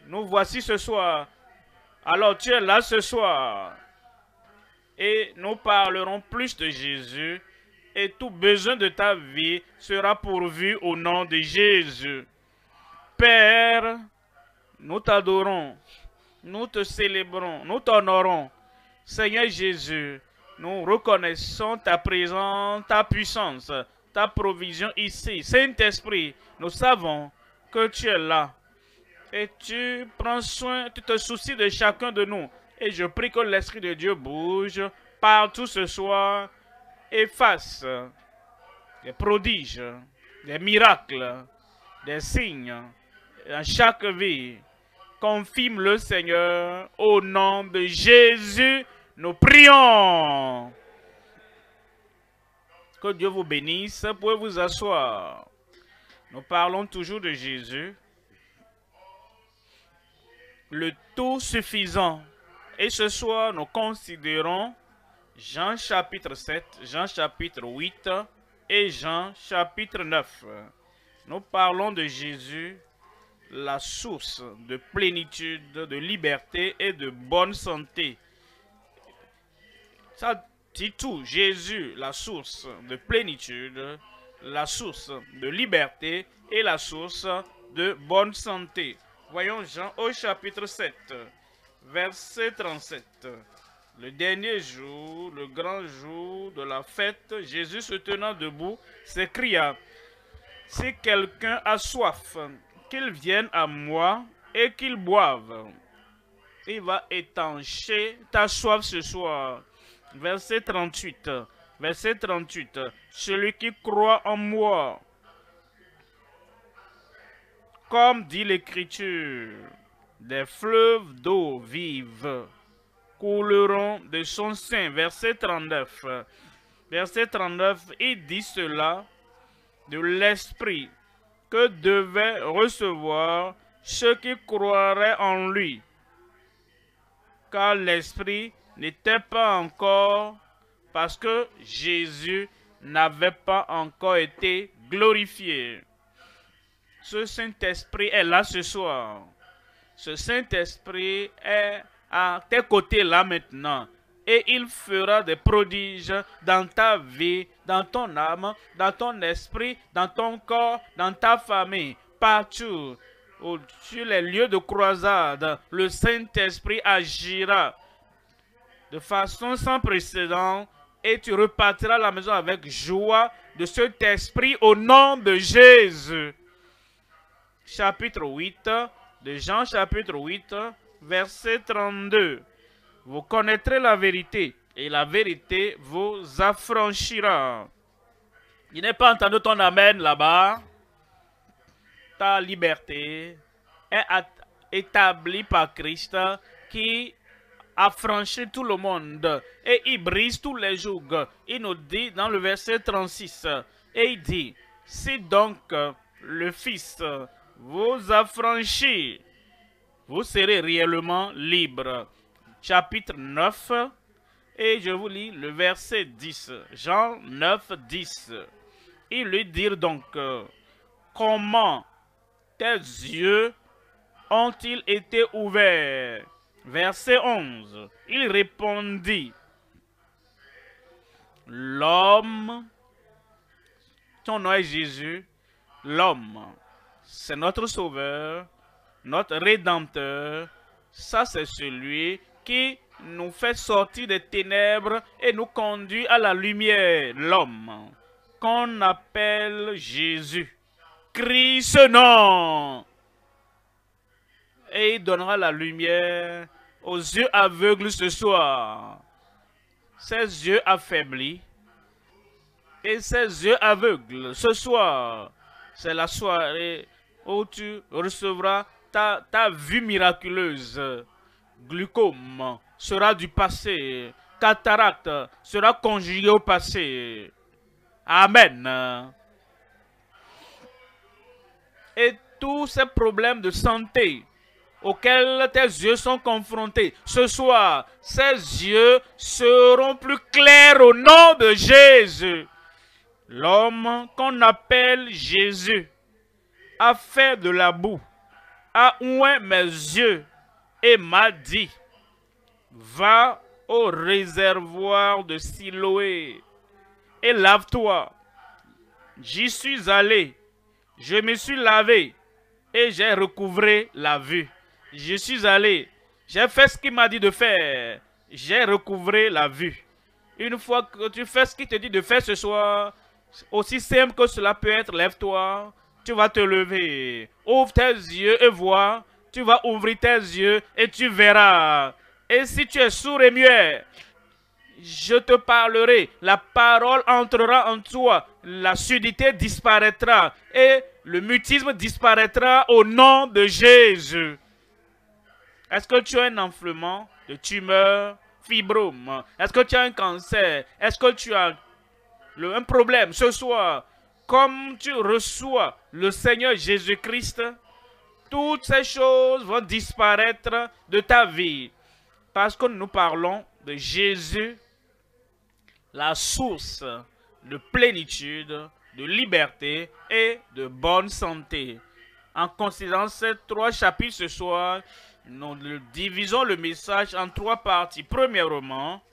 nous voici ce soir. Alors tu es là ce soir. Et nous parlerons plus de Jésus. Et tout besoin de ta vie sera pourvu au nom de Jésus. Père, nous t'adorons. Nous te célébrons. Nous t'honorons. Seigneur Jésus, nous reconnaissons ta présence, ta puissance, ta provision ici. Saint-Esprit, nous savons que tu es là. Et tu prends soin, tu te soucies de chacun de nous. Et je prie que l'Esprit de Dieu bouge partout ce soir et fasse des prodiges, des miracles, des signes dans chaque vie. Confirme le Seigneur au nom de Jésus. Nous prions. Que Dieu vous bénisse. Pouvez vous asseoir. Nous parlons toujours de Jésus, le tout suffisant. Et ce soir, nous considérons Jean chapitre 7, Jean chapitre 8 et Jean chapitre 9. Nous parlons de Jésus, la source de plénitude, de liberté et de bonne santé. Ça dit tout. Jésus, la source de plénitude, la source de liberté et la source de bonne santé. Voyons Jean au chapitre 7, verset 37. Le dernier jour, le grand jour de la fête, Jésus se tenant debout, s'écria: si quelqu'un a soif, qu'il vienne à moi et qu'il boive. Il va étancher ta soif ce soir. Verset 38. Verset 38. Celui qui croit en moi, comme dit l'Écriture, des fleuves d'eau vive couleront de son sein. Verset 39. Verset 39, il dit cela de l'Esprit que devaient recevoir ceux qui croiraient en lui, car l'Esprit n'était pas encore, parce que Jésus n'avait pas encore été glorifié. Ce Saint-Esprit est là ce soir. Ce Saint-Esprit est à tes côtés là maintenant. Et il fera des prodiges dans ta vie, dans ton âme, dans ton esprit, dans ton corps, dans ta famille, partout. Sur les lieux de croisade, le Saint-Esprit agira de façon sans précédent et tu repartiras à la maison avec joie de cet esprit au nom de Jésus. Chapitre 8 de Jean, chapitre 8, verset 32. Vous connaîtrez la vérité et la vérité vous affranchira. Il n'est pas entendu ton amen là-bas. Ta liberté est établie par Christ qui affranchit tout le monde et il brise tous les jougs. Il nous dit dans le verset 36, et il dit: si donc le Fils vous affranchit, vous serez réellement libre. Chapitre 9, et je vous lis le verset 10. Jean 9, 10. Ils lui dirent donc: comment tes yeux ont-ils été ouverts? Verset 11. Il répondit: l'homme, ton nom est Jésus, l'homme, c'est notre sauveur, notre rédempteur. Ça, c'est celui qui nous fait sortir des ténèbres et nous conduit à la lumière. L'homme qu'on appelle Jésus. Crie ce nom et il donnera la lumière aux yeux aveugles ce soir. Ces yeux affaiblis et ces yeux aveugles ce soir, c'est la soirée où tu recevras ta vue miraculeuse. Glaucome sera du passé. Cataracte sera conjugué au passé. Amen. Et tous ces problèmes de santé auxquels tes yeux sont confrontés, ce soir, ces yeux seront plus clairs au nom de Jésus. L'homme qu'on appelle Jésus a fait de la boue a oint mes yeux et m'a dit, va au réservoir de Siloé et lave-toi. J'y suis allé, je me suis lavé et j'ai recouvré la vue. Je suis allé, j'ai fait ce qu'il m'a dit de faire, j'ai recouvré la vue. Une fois que tu fais ce qu'il te dit de faire ce soir, aussi simple que cela peut être, lève-toi, tu vas te lever, ouvre tes yeux et vois, tu vas ouvrir tes yeux et tu verras. Et si tu es sourd et muet, je te parlerai, la parole entrera en toi, la surdité disparaîtra et le mutisme disparaîtra au nom de Jésus. Est-ce que tu as un enflement de tumeur, fibrome? Est-ce que tu as un cancer? Est-ce que tu as un problème ce soir? Comme tu reçois le Seigneur Jésus-Christ, toutes ces choses vont disparaître de ta vie. Parce que nous parlons de Jésus, la source de plénitude, de liberté et de bonne santé. En considérant ces trois chapitres ce soir, nous divisons le message en trois parties. Premièrement,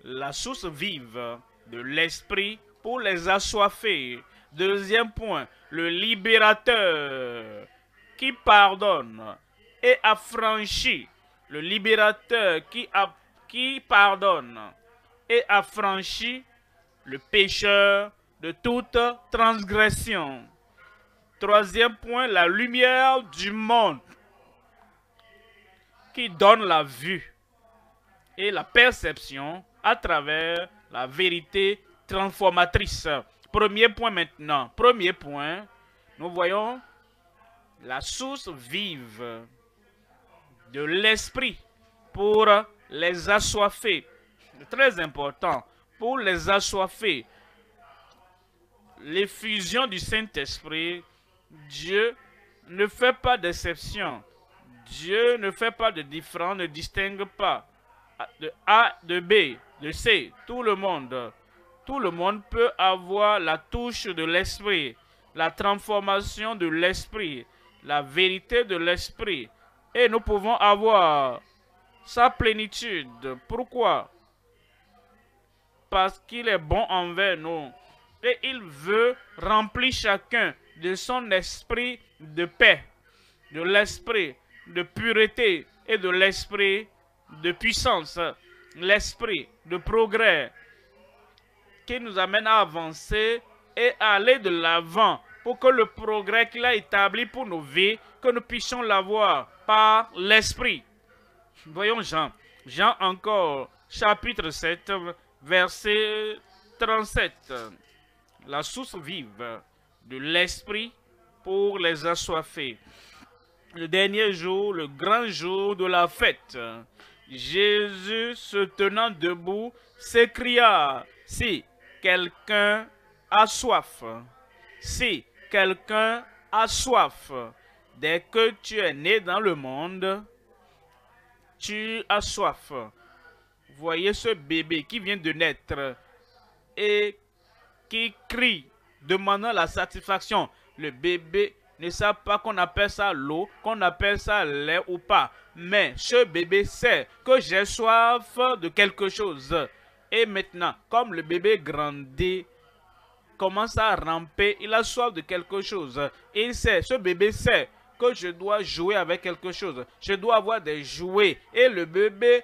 la source vive de l'esprit pour les assoiffés. Deuxième point, le libérateur qui pardonne et affranchit. Le libérateur qui pardonne et affranchit le pécheur de toute transgression. Troisième point, la lumière du monde qui donne la vue et la perception à travers la vérité transformatrice. Premier point maintenant. Premier point, nous voyons la source vive de l'esprit pour les assoiffés. C'est très important. Pour les assoiffés, l'effusion du Saint-Esprit, Dieu ne fait pas d'exception. Dieu ne fait pas de différence, ne distingue pas de A, de B, de C. Tout le monde peut avoir la touche de l'Esprit, la transformation de l'Esprit, la vérité de l'Esprit. Et nous pouvons avoir sa plénitude. Pourquoi? Parce qu'il est bon envers nous. Et il veut remplir chacun de son esprit de paix, de l'esprit de pureté et de l'esprit de puissance, l'esprit de progrès qui nous amène à avancer et à aller de l'avant pour que le progrès qu'il a établi pour nos vies, que nous puissions l'avoir par l'esprit. Voyons Jean. Jean encore, chapitre 7, verset 37. La source vive de l'esprit pour les assoiffés. Le dernier jour, le grand jour de la fête, Jésus, se tenant debout, s'écria, si quelqu'un a soif, si quelqu'un a soif, dès que tu es né dans le monde, tu as soif. Voyez ce bébé qui vient de naître et qui crie, demandant la satisfaction. Le bébé ne sait pas qu'on appelle ça l'eau, qu'on appelle ça lait ou pas. Mais ce bébé sait que j'ai soif de quelque chose. Et maintenant, comme le bébé grandit, commence à ramper, il a soif de quelque chose. Il sait, ce bébé sait que je dois jouer avec quelque chose. Je dois avoir des jouets. Et le bébé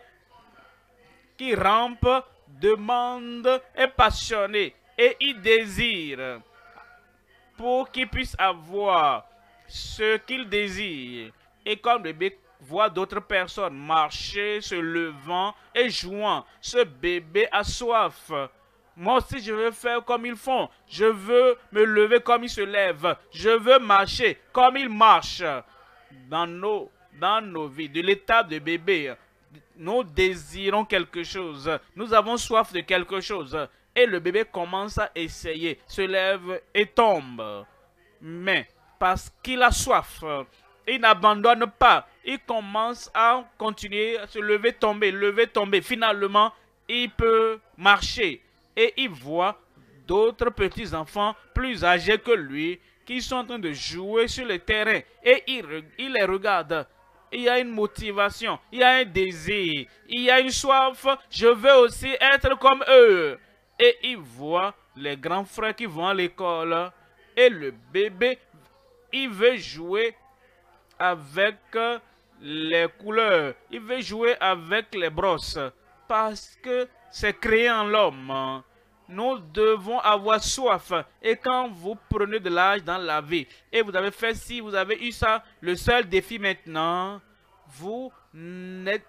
qui rampe demande, est passionné et il désire pour qu'il puisse avoir ce qu'il désire. Et comme le bébé voit d'autres personnes marcher, se levant et jouant, ce bébé a soif. Moi aussi, je veux faire comme ils font. Je veux me lever comme ils se lèvent. Je veux marcher comme ils marchent. Dans nos vies, de l'étape de bébé, nous désirons quelque chose. Nous avons soif de quelque chose. Et le bébé commence à essayer, se lève et tombe. Mais parce qu'il a soif, il n'abandonne pas. Il commence à continuer à se lever, tomber. Finalement, il peut marcher. Et il voit d'autres petits enfants plus âgés que lui qui sont en train de jouer sur le terrain et ils les regardent. Il y a une motivation, il y a un désir, il y a une soif. Je veux aussi être comme eux. Et ils voient les grands frères qui vont à l'école et le bébé, il veut jouer avec les couleurs, il veut jouer avec les brosses parce que c'est créé en l'homme. Nous devons avoir soif. Et quand vous prenez de l'âge dans la vie et vous avez fait ci, vous avez eu ça, le seul défi maintenant, vous n'êtes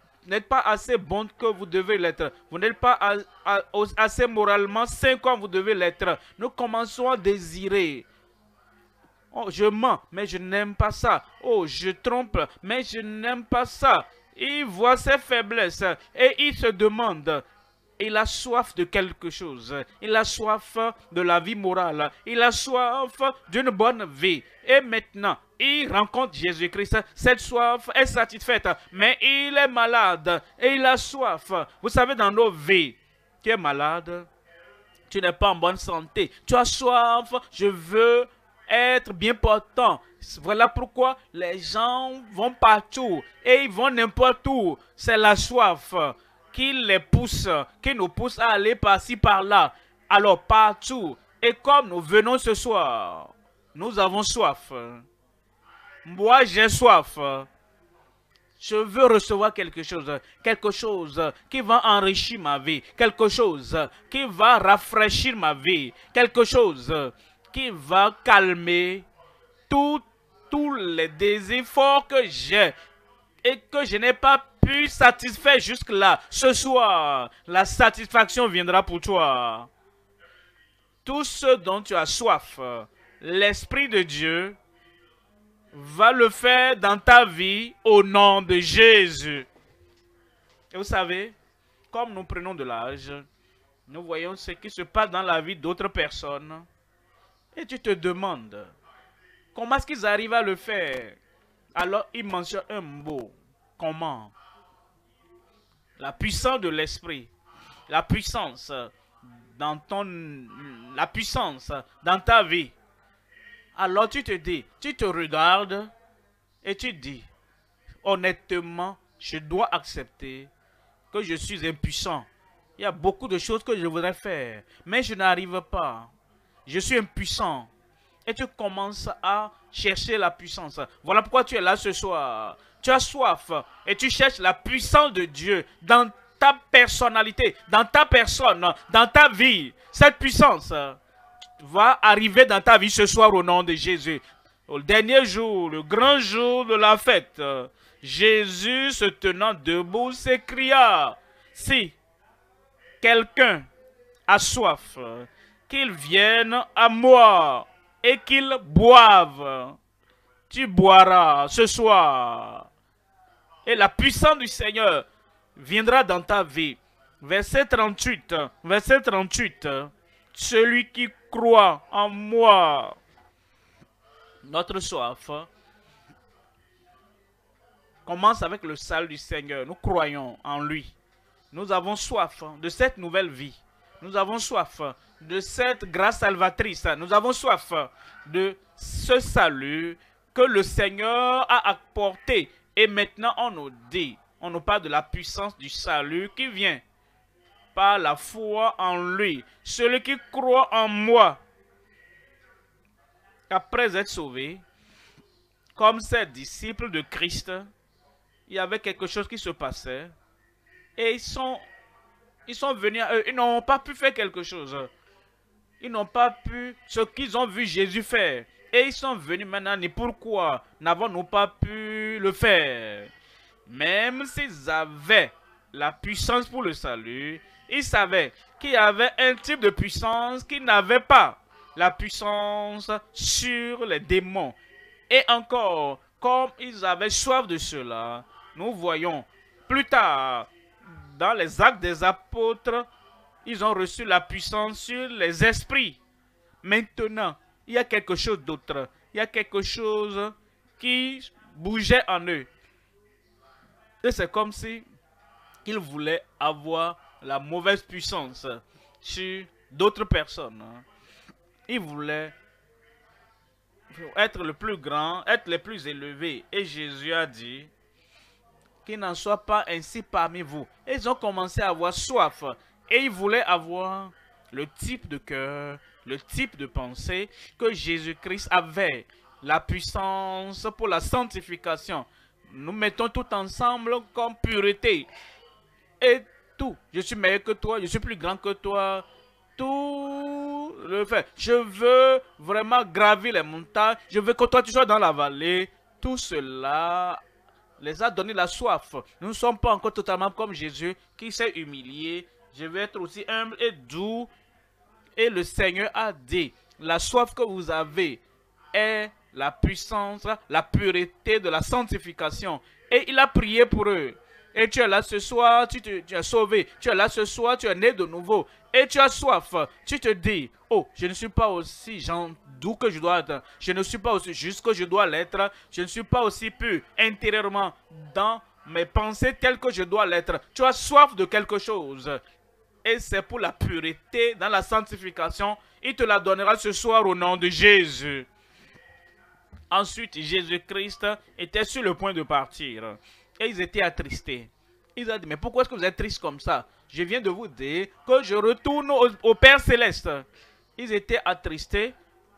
pas assez bon que vous devez l'être. Vous n'êtes pas assez moralement sain comme vous devez l'être. Nous commençons à désirer. Oh, je mens, mais je n'aime pas ça. Oh, je trompe, mais je n'aime pas ça. Il voit ses faiblesses et il se demande. Il a soif de quelque chose. Il a soif de la vie morale. Il a soif d'une bonne vie. Et maintenant, il rencontre Jésus-Christ. Cette soif est satisfaite. Mais il est malade et il a soif. Vous savez, dans nos vies, tu es malade. Tu n'es pas en bonne santé. Tu as soif. Je veux être bien portant. Voilà pourquoi les gens vont partout et ils vont n'importe où. C'est la soif qui les pousse, qui nous pousse à aller par-ci, par-là. Alors partout. Et comme nous venons ce soir, nous avons soif. Moi, j'ai soif. Je veux recevoir quelque chose qui va enrichir ma vie, quelque chose qui va rafraîchir ma vie, quelque chose qui va calmer tous les désirs forts que j'ai et que je n'ai pas pu satisfaire jusque-là. Ce soir, la satisfaction viendra pour toi. Tout ce dont tu as soif, l'Esprit de Dieu va le faire dans ta vie au nom de Jésus. Et vous savez, comme nous prenons de l'âge, nous voyons ce qui se passe dans la vie d'autres personnes. Et tu te demandes, comment est-ce qu'ils arrivent à le faire? Alors, ils mentionnent un mot. Comment? La puissance de l'esprit. La puissance dans ta vie. Alors tu te dis, tu te regardes et tu dis, honnêtement, je dois accepter que je suis impuissant. Il y a beaucoup de choses que je voudrais faire, mais je n'arrive pas. Je suis impuissant. Et tu commences à chercher la puissance. Voilà pourquoi tu es là ce soir. Tu as soif et tu cherches la puissance de Dieu dans ta personnalité, dans ta personne, dans ta vie. Cette puissance va arriver dans ta vie ce soir au nom de Jésus. Au dernier jour, le grand jour de la fête, Jésus se tenant debout s'écria, si quelqu'un a soif, qu'il vienne à moi et qu'il boive. Tu boiras ce soir. Et la puissance du Seigneur viendra dans ta vie. Verset 38. Verset 38. Celui qui croit en moi. Notre soif commence avec le salut du Seigneur. Nous croyons en lui. Nous avons soif de cette nouvelle vie. Nous avons soif de cette grâce salvatrice. Nous avons soif de ce salut que le Seigneur a apporté. Et maintenant, on nous dit, on nous parle de la puissance du salut qui vient par la foi en lui. Celui qui croit en moi, après être sauvé, comme ces disciples de Christ, il y avait quelque chose qui se passait. Et ils sont venus à eux. Ils n'ont pas pu faire quelque chose. Ils n'ont pas pu ce qu'ils ont vu Jésus faire. Et ils sont venus maintenant. Et pourquoi n'avons-nous pas pu le faire? Même s'ils avaient la puissance pour le salut, ils savaient qu'il y avait un type de puissance qu'ils n'avaient pas. La puissance sur les démons. Et encore, comme ils avaient soif de cela, nous voyons plus tard, dans les actes des apôtres, ils ont reçu la puissance sur les esprits. Maintenant, il y a quelque chose d'autre. Il y a quelque chose qui bougeait en eux. Et c'est comme si ils voulaient avoir la mauvaise puissance sur d'autres personnes. Ils voulaient être le plus grand, être les plus élevés. Et Jésus a dit qu'il n'en soit pas ainsi parmi vous. Et ils ont commencé à avoir soif. Et ils voulaient avoir le type de cœur, le type de pensée que Jésus-Christ avait. La puissance pour la sanctification. Nous mettons tout ensemble comme pureté. Et tout. Je suis meilleur que toi, je suis plus grand que toi. Tout le fait. Je veux vraiment gravir les montagnes. Je veux que toi tu sois dans la vallée. Tout cela les a donné la soif. Nous ne sommes pas encore totalement comme Jésus qui s'est humilié. Je vais être aussi humble et doux. Et le Seigneur a dit, la soif que vous avez est la puissance, la pureté de la sanctification. Et il a prié pour eux. Et tu es là ce soir, tu es sauvé. Tu es là ce soir, tu es né de nouveau. Et tu as soif. Tu te dis, oh, je ne suis pas aussi doux que je dois être. Je ne suis pas aussi juste que je dois l'être. Je ne suis pas aussi pur intérieurement dans mes pensées telles que je dois l'être. Tu as soif de quelque chose. Et c'est pour la pureté dans la sanctification. Il te la donnera ce soir au nom de Jésus. Ensuite, Jésus-Christ était sur le point de partir. Et ils étaient attristés. Ils ont dit, mais pourquoi est-ce que vous êtes tristes comme ça? Je viens de vous dire que je retourne au Père Céleste. Ils étaient attristés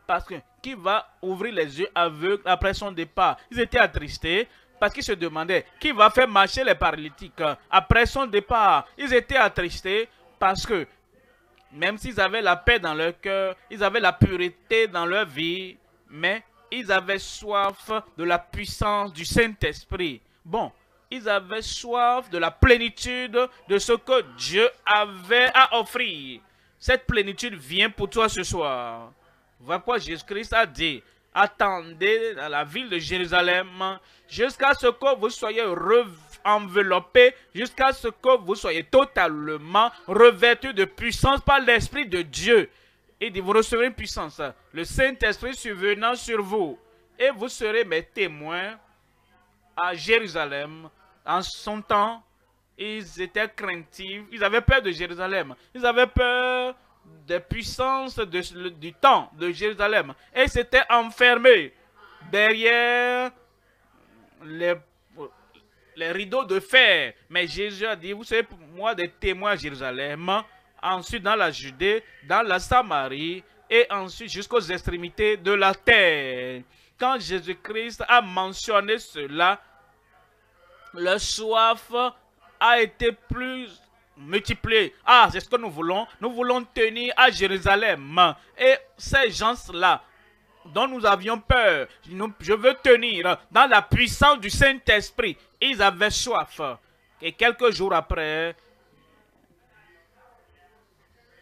parce que qui va ouvrir les yeux aveugles après son départ? Ils étaient attristés parce qu'ils se demandaient qui va faire marcher les paralytiques après son départ. Ils étaient attristés parce que même s'ils avaient la paix dans leur cœur, ils avaient la pureté dans leur vie, mais ils avaient soif de la puissance du Saint-Esprit. Bon, ils avaient soif de la plénitude de ce que Dieu avait à offrir. Cette plénitude vient pour toi ce soir. Voilà pourquoi Jésus-Christ a dit, attendez dans la ville de Jérusalem jusqu'à ce que vous soyez enveloppés, jusqu'à ce que vous soyez totalement revêtus de puissance par l'Esprit de Dieu. Il dit, vous recevrez une puissance, le Saint-Esprit survenant sur vous, et vous serez mes témoins à Jérusalem. En son temps, ils étaient craintifs, ils avaient peur de Jérusalem, ils avaient peur des puissances du temps de Jérusalem, et ils s'étaient enfermés derrière les rideaux de fer. Mais Jésus a dit, vous serez pour moi des témoins à Jérusalem, ensuite dans la Judée, dans la Samarie, et ensuite jusqu'aux extrémités de la terre. Quand Jésus-Christ a mentionné cela, le soif a été plus multiplié. Ah, c'est ce que nous voulons. Nous voulons tenir à Jérusalem. Et ces gens-là, dont nous avions peur, je veux tenir dans la puissance du Saint-Esprit. Ils avaient soif. Et quelques jours après,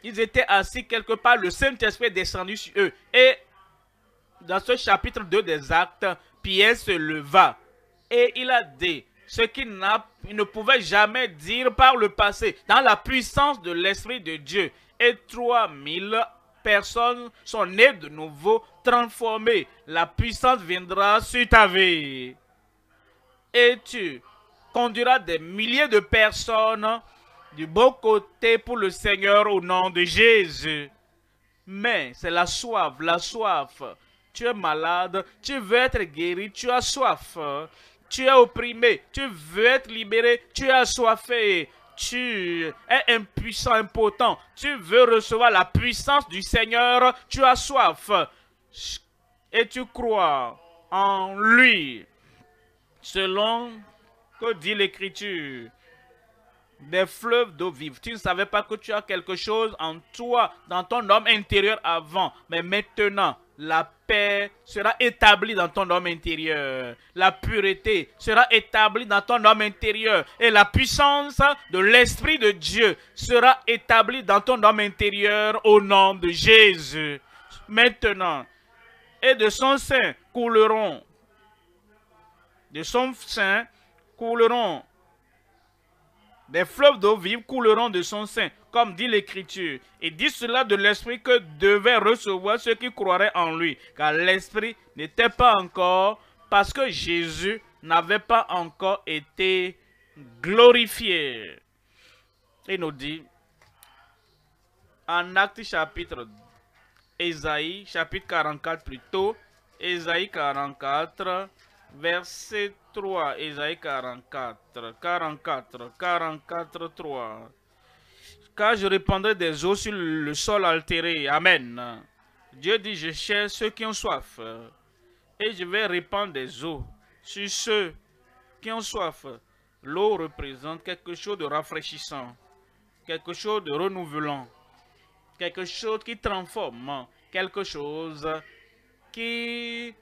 ils étaient assis quelque part, le Saint-Esprit est descendu sur eux. Et dans ce chapitre 2 des Actes, Pierre se leva et il a dit ce qu'il ne pouvait jamais dire par le passé, dans la puissance de l'Esprit de Dieu. Et 3000 personnes sont nées de nouveau, transformées. La puissance viendra sur ta vie. Et tu conduiras des milliers de personnes du bon côté pour le Seigneur au nom de Jésus. Mais c'est la soif, la soif. Tu es malade, tu veux être guéri, tu as soif. Tu es opprimé, tu veux être libéré, tu es assoiffé. Tu es impuissant, impotent. Tu veux recevoir la puissance du Seigneur, tu as soif. Et tu crois en lui. Selon que dit l'Écriture, des fleuves d'eau vive. Tu ne savais pas que tu as quelque chose en toi, dans ton homme intérieur avant. Mais maintenant, la paix sera établie dans ton homme intérieur. La pureté sera établie dans ton homme intérieur. Et la puissance de l'Esprit de Dieu sera établie dans ton homme intérieur au nom de Jésus. Maintenant, et de son sein couleront. De son sein couleront. Des fleuves d'eau vive couleront de son sein, comme dit l'Écriture. Et dit cela de l'Esprit que devaient recevoir ceux qui croiraient en lui. Car l'Esprit n'était pas encore, parce que Jésus n'avait pas encore été glorifié. Il nous dit, en Actes chapitre, Ésaïe chapitre 44 plutôt, Ésaïe 44, verset 3. Ésaïe 44, 3. Car je répandrai des eaux sur le sol altéré. Amen. Dieu dit, je cherche ceux qui ont soif. Et je vais répandre des eaux sur ceux qui ont soif. L'eau représente quelque chose de rafraîchissant, quelque chose de renouvelant, quelque chose qui transforme, quelque chose qui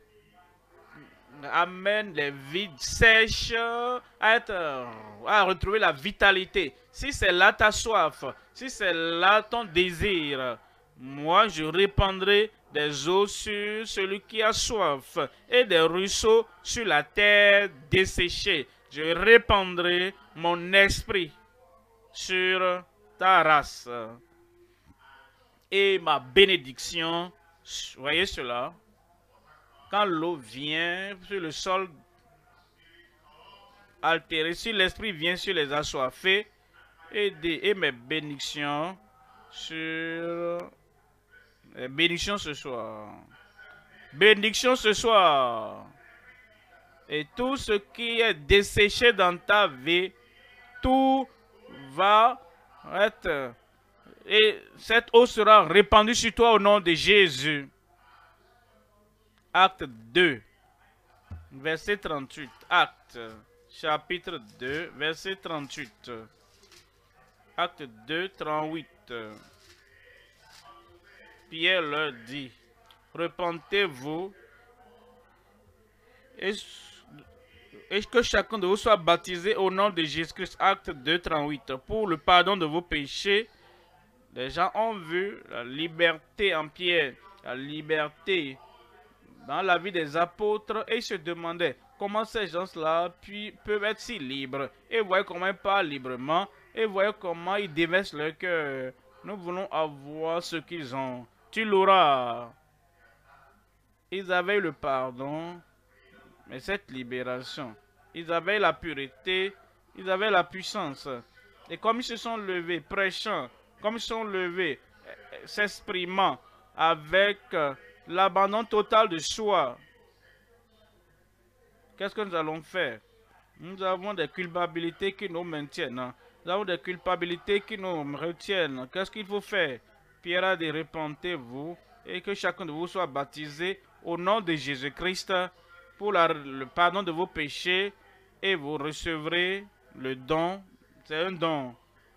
amène les vides sèches à retrouver la vitalité. Si c'est là ta soif, si c'est là ton désir, moi je répandrai des eaux sur celui qui a soif et des ruisseaux sur la terre desséchée. Je répandrai mon esprit sur ta race et ma bénédiction. Voyez cela? Quand l'eau vient sur le sol altéré, si l'esprit vient sur les assoiffés, et mes bénédictions sur les bénédictions ce soir. Bénédiction ce soir. Et tout ce qui est desséché dans ta vie, tout va être. Et cette eau sera répandue sur toi au nom de Jésus. Acte 2, verset 38. Acte, chapitre 2, verset 38. Acte 2, 38. Pierre leur dit, repentez-vous et que chacun de vous soit baptisé au nom de Jésus-Christ. Acte 2, 38. Pour le pardon de vos péchés. Les gens ont vu la liberté en Pierre, la liberté dans la vie des apôtres et ils se demandaient comment ces gens-là peuvent être si libres. Et voyez comment ils parlent librement et voyez comment ils déversent leur cœur. Nous voulons avoir ce qu'ils ont. Tu l'auras. Ils avaient le pardon, mais cette libération, ils avaient la pureté, ils avaient la puissance. Et comme ils se sont levés, prêchant, comme ils se sont levés, s'exprimant avec l'abandon total de soi, qu'est-ce que nous allons faire? Nous avons des culpabilités qui nous maintiennent. Nous avons des culpabilités qui nous retiennent. Qu'est-ce qu'il faut faire? Pierre a dit, repentez-vous et que chacun de vous soit baptisé au nom de Jésus-Christ pour le pardon de vos péchés et vous recevrez le don. C'est un don.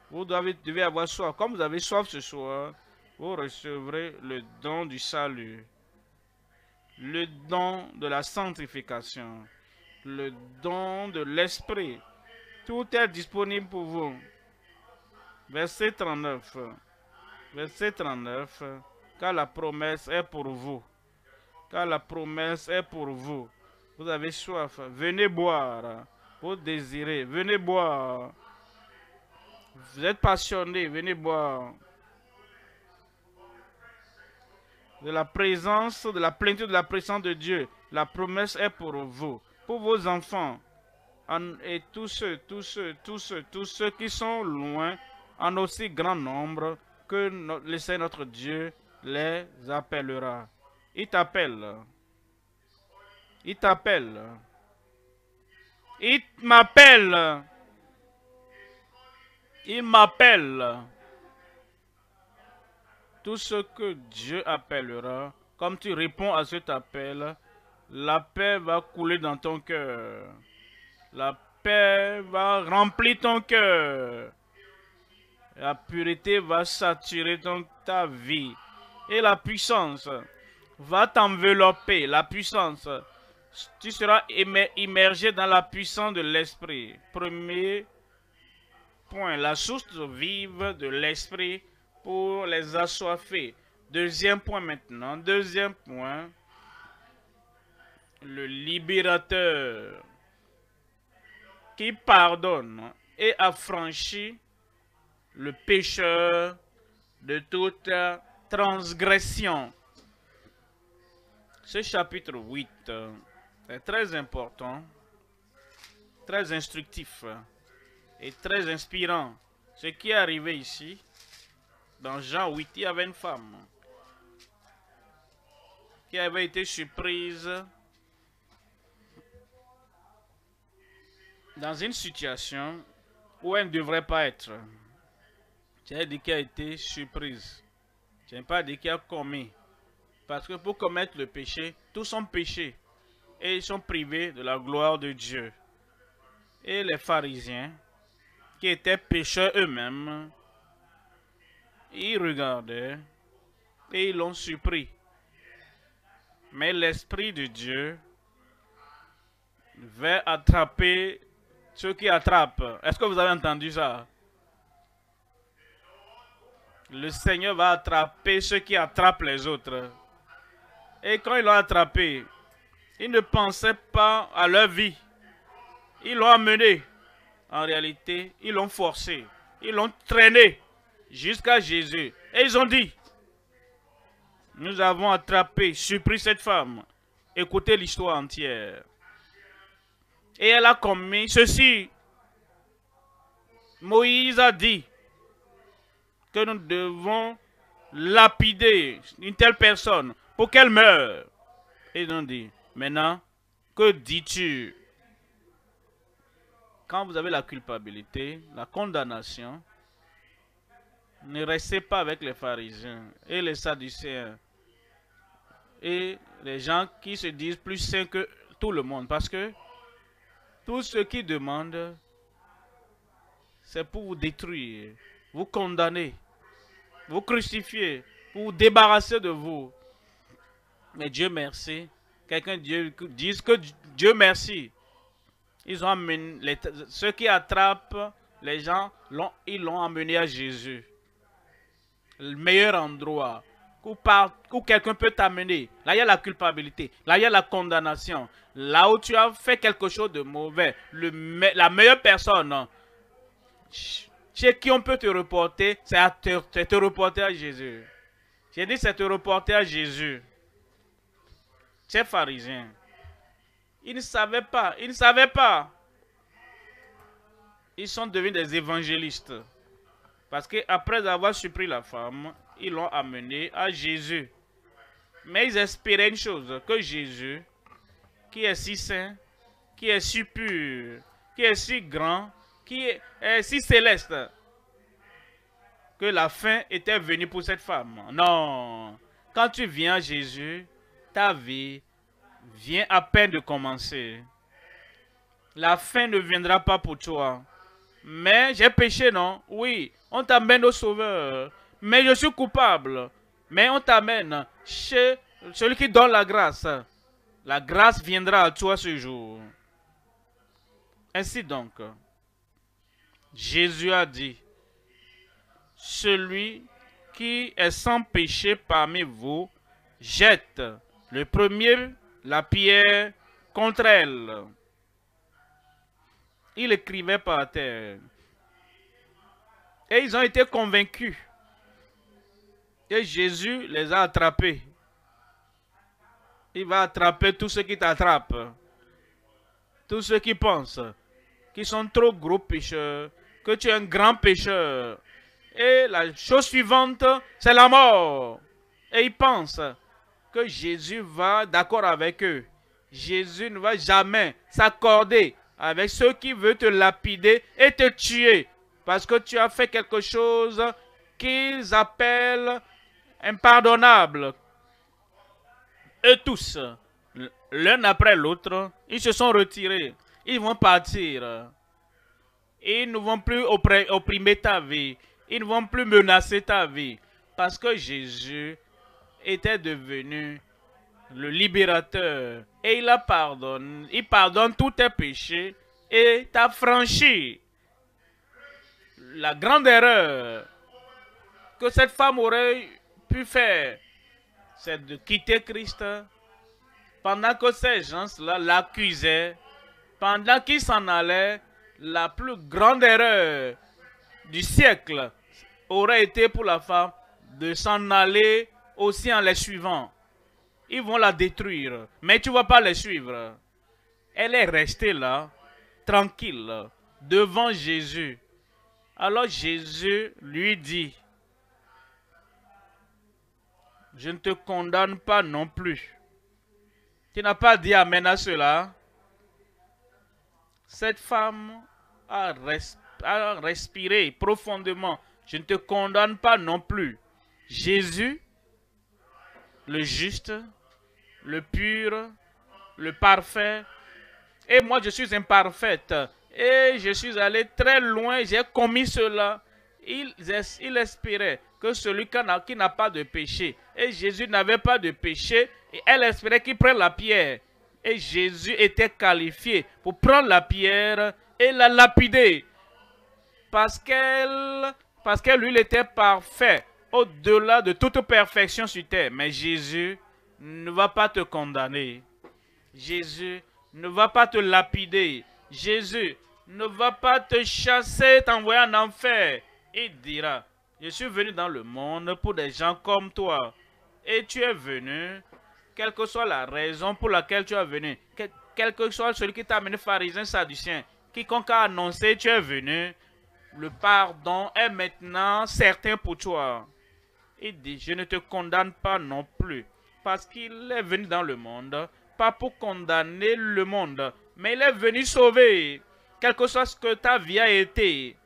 Vous devez avoir soif. Comme vous avez soif ce soir, vous recevrez le don du salut, le don de la sanctification, le don de l'esprit. Tout est disponible pour vous. Verset 39. Verset 39. Car la promesse est pour vous. Car la promesse est pour vous. Vous avez soif. Venez boire. Vous désirez. Venez boire. Vous êtes passionné. Venez boire. De la présence, de la plénitude de la présence de Dieu. La promesse est pour vous. Pour vos enfants. Et tous ceux qui sont loin, en aussi grand nombre que le Seigneur notre Dieu les appellera. Il t'appelle. Il t'appelle. Il m'appelle. Il m'appelle. Tout ce que Dieu appellera, comme tu réponds à cet appel, la paix va couler dans ton cœur. La paix va remplir ton cœur. La pureté va saturer ta vie. Et la puissance va t'envelopper. La puissance. Tu seras immergé dans la puissance de l'esprit. Premier point, la source vive de l'esprit pour les assoiffés. Deuxième point maintenant. Deuxième point, le libérateur qui pardonne et affranchit le pécheur de toute transgression. Ce chapitre 8 est très important, très instructif et très inspirant. Ce qui est arrivé ici, dans Jean 8, il y avait une femme. qui avait été surprise dans une situation où elle ne devrait pas être. J'ai dit qu'elle a été surprise. Je n'ai pas dit qu'elle a commis. Parce que pour commettre le péché, tous sont péchés. Et ils sont privés de la gloire de Dieu. Et les pharisiens, qui étaient pécheurs eux-mêmes, ils regardaient et ils l'ont surpris. Mais l'Esprit de Dieu va attraper ceux qui attrapent. Est-ce que vous avez entendu ça? Le Seigneur va attraper ceux qui attrapent les autres. Et quand ils l'ont attrapé, ils ne pensaient pas à leur vie. Ils l'ont amené. En réalité, ils l'ont forcé. Ils l'ont traîné jusqu'à Jésus. Et ils ont dit, nous avons attrapé, surpris cette femme. Écoutez l'histoire entière. Et elle a commis ceci. Moïse a dit que nous devons lapider une telle personne pour qu'elle meure. Et ils ont dit, maintenant, que dis-tu? Quand vous avez la culpabilité, la condamnation, ne restez pas avec les pharisiens et les sadducéens et les gens qui se disent plus saints que tout le monde. Parce que tout ce qui demandent, c'est pour vous détruire, vous condamner, vous crucifier, pour vous débarrasser de vous. Mais Dieu merci, quelqu'un dise que Dieu merci. Ils ont amené, ceux qui attrapent les gens, ils l'ont amené à Jésus. Le meilleur endroit où quelqu'un peut t'amener. Là, il y a la culpabilité. Là, il y a la condamnation. Là où tu as fait quelque chose de mauvais. La meilleure personne chez qui on peut te reporter, c'est te reporter à Jésus. J'ai dit, c'est te reporter à Jésus. Ces pharisiens, ils ne savaient pas. Ils ne savaient pas. Ils sont devenus des évangélistes. Parce qu'après avoir surpris la femme, ils l'ont amenée à Jésus. Mais ils espéraient une chose, que Jésus, qui est si saint, qui est si pur, qui est si grand, qui est si céleste, que la fin était venue pour cette femme. Non. Quand tu viens à Jésus, ta vie vient à peine de commencer. La fin ne viendra pas pour toi. Mais j'ai péché, non? Oui. On t'amène au Sauveur. Mais je suis coupable. Mais on t'amène chez celui qui donne la grâce. La grâce viendra à toi ce jour. Ainsi donc, Jésus a dit, celui qui est sans péché parmi vous, jette le premier la pierre contre elle. Il écrivait par terre. Et ils ont été convaincus. Et Jésus les a attrapés. Il va attraper tous ceux qui t'attrapent. Tous ceux qui pensent qu'ils sont trop gros pécheurs, que tu es un grand pécheur. Et la chose suivante, c'est la mort. Et ils pensent que Jésus va d'accord avec eux. Jésus ne va jamais s'accorder avec ceux qui veulent te lapider et te tuer. Parce que tu as fait quelque chose qu'ils appellent impardonnable. Eux tous, l'un après l'autre, ils se sont retirés. Ils vont partir. Ils ne vont plus opprimer ta vie. Ils ne vont plus menacer ta vie. Parce que Jésus était devenu le libérateur. Et il pardonne tous tes péchés et t'a franchi. La grande erreur que cette femme aurait pu faire, c'est de quitter Christ pendant que ces gens-là l'accusaient, pendant qu'il s'en allait. La plus grande erreur du siècle aurait été pour la femme de s'en aller aussi en les suivant. Ils vont la détruire, mais tu ne vas pas les suivre. Elle est restée là, tranquille, devant Jésus. Alors Jésus lui dit, je ne te condamne pas non plus. Tu n'as pas dit amen à cela. Cette femme a respiré profondément. Je ne te condamne pas non plus. Jésus, le juste, le pur, le parfait. Et moi, je suis imparfaite. Et je suis allé très loin. J'ai commis cela. Il espérait que celui qui n'a pas de péché. Et Jésus n'avait pas de péché. Et elle espérait qu'il prenne la pierre. Et Jésus était qualifié pour prendre la pierre et la lapider. Parce que lui, il était parfait. Au-delà de toute perfection sur terre. Mais Jésus ne va pas te condamner. Jésus ne va pas te lapider. Jésus ne va pas te chasser, t'envoyer en enfer. Il dira, je suis venu dans le monde pour des gens comme toi. Et tu es venu, quelle que soit la raison pour laquelle tu es venu, quel que soit celui qui t'a amené pharisien, sadducien, quiconque a annoncé tu es venu, le pardon est maintenant certain pour toi. Il dit, je ne te condamne pas non plus, parce qu'il est venu dans le monde, pas pour condamner le monde, mais il est venu sauver, quel que soit ce que ta vie a été.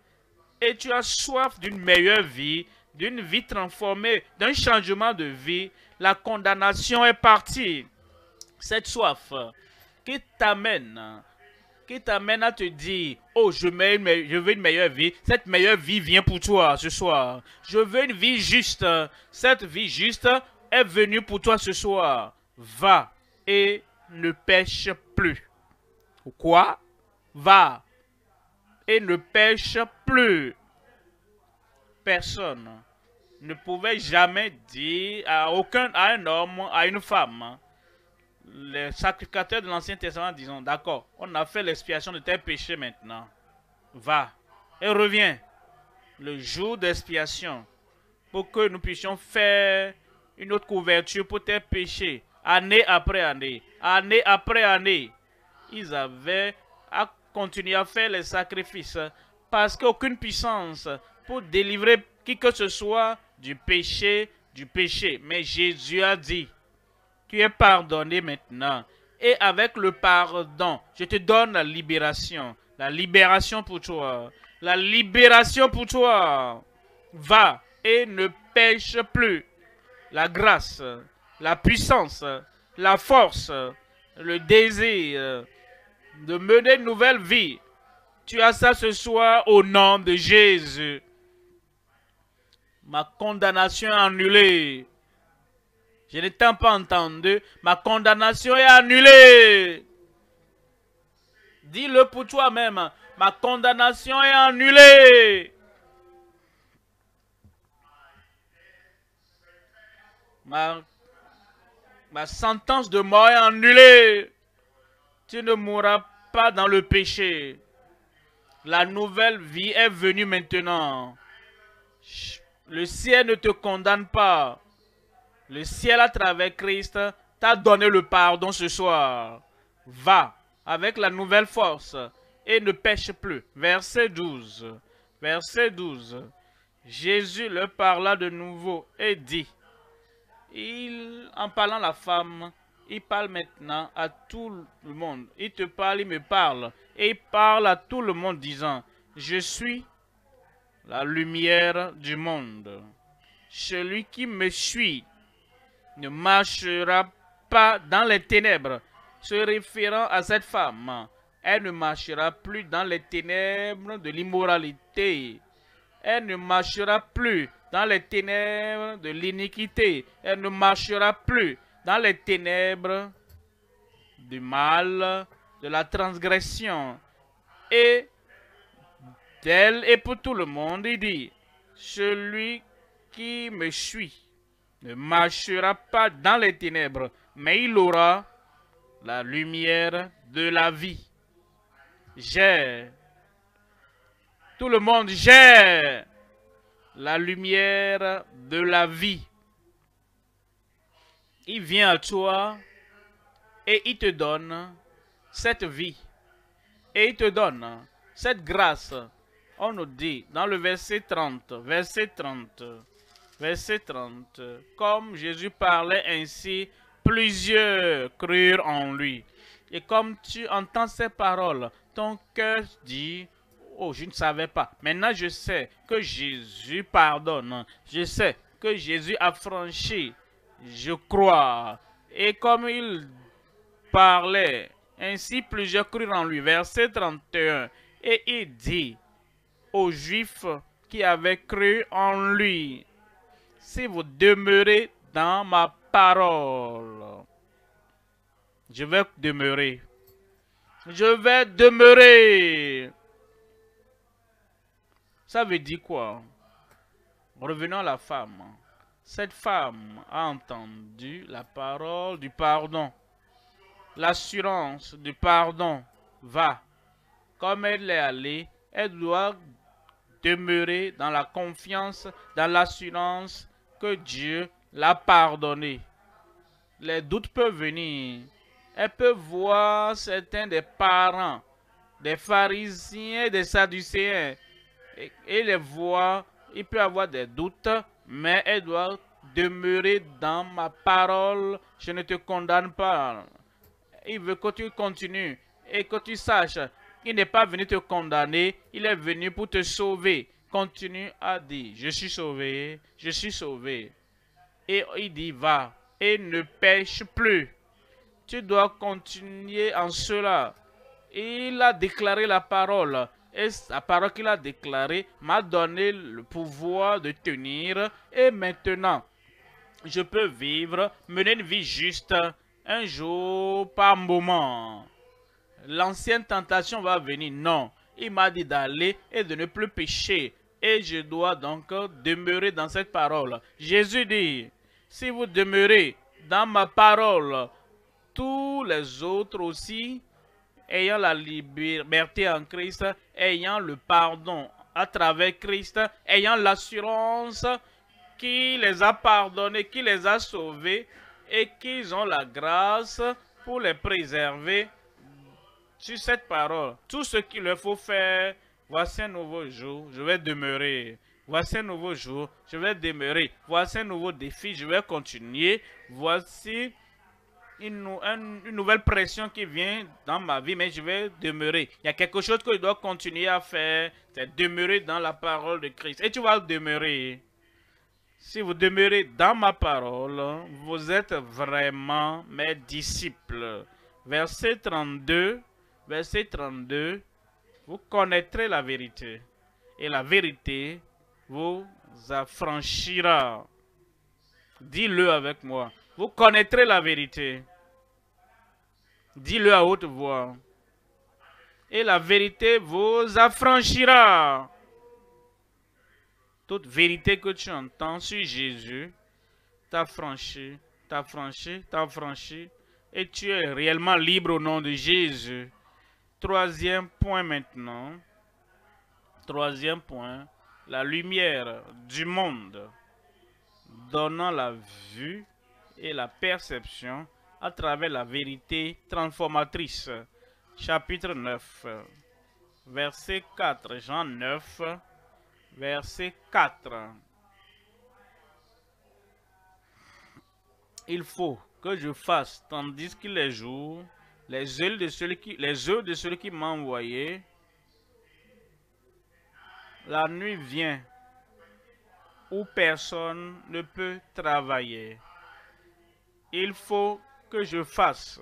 Et tu as soif d'une meilleure vie, d'une vie transformée, d'un changement de vie. La condamnation est partie. Cette soif qui t'amène à te dire, oh, je veux une meilleure vie. Cette meilleure vie vient pour toi ce soir. Je veux une vie juste. Cette vie juste est venue pour toi ce soir. Va et ne pêche plus. Quoi? Va et ne pêche plus. Personne ne pouvait jamais dire à un homme, à une femme, les sacrificateurs de l'Ancien Testament disant, d'accord, on a fait l'expiation de tes péchés maintenant. Va et reviens le jour d'expiation pour que nous puissions faire une autre couverture pour tes péchés. Année après année, année après année, ils avaient à continuer à faire les sacrifices parce qu'aucune puissance pour délivrer qui que ce soit du péché. Mais Jésus a dit, tu es pardonné maintenant. Et avec le pardon, je te donne la libération. La libération pour toi. La libération pour toi. Va et ne pêche plus. La grâce, la puissance, la force, le désir de mener une nouvelle vie. Tu as ça ce soir au nom de Jésus. Ma condamnation est annulée. Je ne t'ai pas entendu. Ma condamnation est annulée. Dis-le pour toi-même. Ma condamnation est annulée. Ma sentence de mort est annulée. Tu ne mourras pas dans le péché. La nouvelle vie est venue maintenant. Le ciel ne te condamne pas. Le ciel à travers Christ t'a donné le pardon ce soir. Va avec la nouvelle force et ne pêche plus. Verset 12. Verset 12. Jésus leur parla de nouveau et dit, en parlant à la femme, il parle maintenant à tout le monde. Il te parle, il me parle. Et il parle à tout le monde disant, je suis la lumière du monde. Celui qui me suit ne marchera pas dans les ténèbres. Se référant à cette femme, elle ne marchera plus dans les ténèbres de l'immoralité. Elle ne marchera plus dans les ténèbres de l'iniquité. Elle ne marchera plus dans les ténèbres du mal, de la transgression. Et d'elle et pour tout le monde, il dit, celui qui me suit ne marchera pas dans les ténèbres, mais il aura la lumière de la vie. J'ai, tout le monde, j'ai la lumière de la vie. Il vient à toi et il te donne cette vie. Et il te donne cette grâce. On nous dit dans le verset 30, verset 30, comme Jésus parlait ainsi, plusieurs crurent en lui. Et comme tu entends ces paroles, ton cœur dit, oh, je ne savais pas. Maintenant, je sais que Jésus pardonne. Je sais que Jésus a franchi. Je crois. Et comme il parlait, ainsi plusieurs crurent en lui. Verset 31. Et il dit aux Juifs qui avaient cru en lui, si vous demeurez dans ma parole, je vais demeurer. Je vais demeurer. Ça veut dire quoi? Revenons à la femme. Cette femme a entendu la parole du pardon. L'assurance du pardon va. Comme elle est allée, elle doit demeurer dans la confiance, dans l'assurance que Dieu l'a pardonné. Les doutes peuvent venir. Elle peut voir certains des parents, des pharisiens, des sadducéens, et les voir. Il peut avoir des doutes, mais elle doit demeurer dans ma parole. Je ne te condamne pas. Il veut que tu continues et que tu saches qu'il n'est pas venu te condamner, il est venu pour te sauver. Continue à dire, je suis sauvé, je suis sauvé. Et il dit, va et ne pêche plus. Tu dois continuer en cela. Il a déclaré la parole. Et la parole qu'il a déclarée m'a donné le pouvoir de tenir. Et maintenant, je peux vivre, mener une vie juste, un jour par moment. L'ancienne tentation va venir. Non, il m'a dit d'aller et de ne plus pécher. Et je dois donc demeurer dans cette parole. Jésus dit, si vous demeurez dans ma parole, tous les autres aussi, ayant la liberté en Christ, ayant le pardon à travers Christ, ayant l'assurance qui les a pardonnés, qui les a sauvés et qu'ils ont la grâce pour les préserver sur cette parole. Tout ce qu'il leur faut faire, voici un nouveau jour, je vais demeurer. Voici un nouveau jour, je vais demeurer. Voici un nouveau défi, je vais continuer. Voici une nouvelle pression qui vient dans ma vie, mais je vais demeurer. Il y a quelque chose que je dois continuer à faire, c'est demeurer dans la parole de Christ. Et tu vas demeurer. Si vous demeurez dans ma parole, vous êtes vraiment mes disciples. Verset 32, vous connaîtrez la vérité. Et la vérité vous affranchira. Dis-le avec moi. Vous connaîtrez la vérité. Dis-le à haute voix. Et la vérité vous affranchira. Toute vérité que tu entends sur Jésus t'affranchit, t'affranchit, t'affranchit. Et tu es réellement libre au nom de Jésus. Troisième point maintenant. Troisième point. La lumière du monde donnant la vue et la perception à travers la vérité transformatrice. Chapitre 9, verset 4. Jean 9, verset 4. Il faut que je fasse, tandis que les jours, les œuvres de celui qui m'a envoyé, la nuit vient où personne ne peut travailler. Il faut que je fasse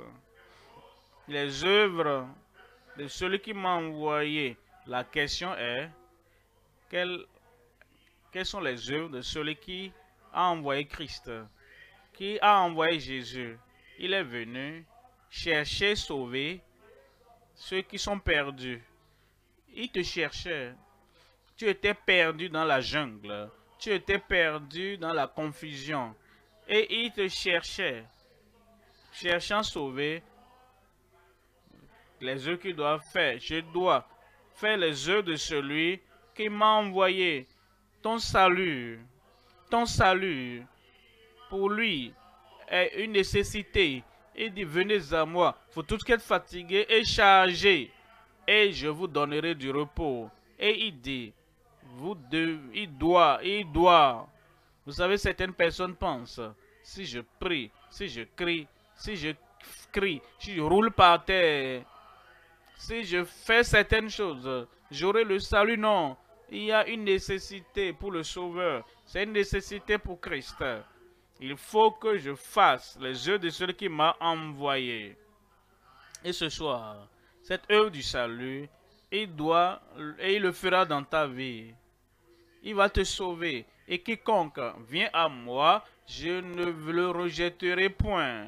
les œuvres de celui qui m'a envoyé. La question est, quelles sont les œuvres de celui qui a envoyé Christ, qui a envoyé Jésus? Il est venu chercher, sauver ceux qui sont perdus. Il te cherchait. Tu étais perdu dans la jungle. Tu étais perdu dans la confusion. Et il te cherchait, cherchant à sauver les œuvres qu'il doit faire. Je dois faire les œuvres de celui qui m'a envoyé. Ton salut pour lui est une nécessité. Il dit, venez à moi, vous tous qui êtes fatigués et chargés, et je vous donnerai du repos. Et il dit, il doit. Vous savez, certaines personnes pensent, si je prie, si je crie, si je crie, si je roule par terre, si je fais certaines choses, j'aurai le salut. Non, il y a une nécessité pour le Sauveur. C'est une nécessité pour Christ. Il faut que je fasse les œuvres de celui qui m'a envoyé. Et ce soir, cette œuvre du salut, il le fera dans ta vie. Il va te sauver. Et quiconque vient à moi, je ne le rejetterai point.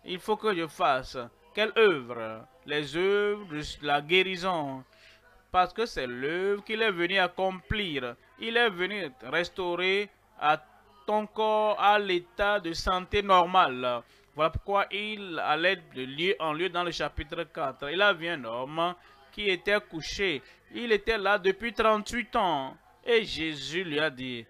Il faut que je fasse. Quelle œuvre? Les œuvres de la guérison. Parce que c'est l'œuvre qu'il est venu accomplir. Il est venu restaurer à ton corps à l'état de santé normal. Voilà pourquoi il allait de lieu en lieu dans le chapitre 4. Il a vu un homme qui était couché. Il était là depuis 38 ans. Et Jésus lui a dit,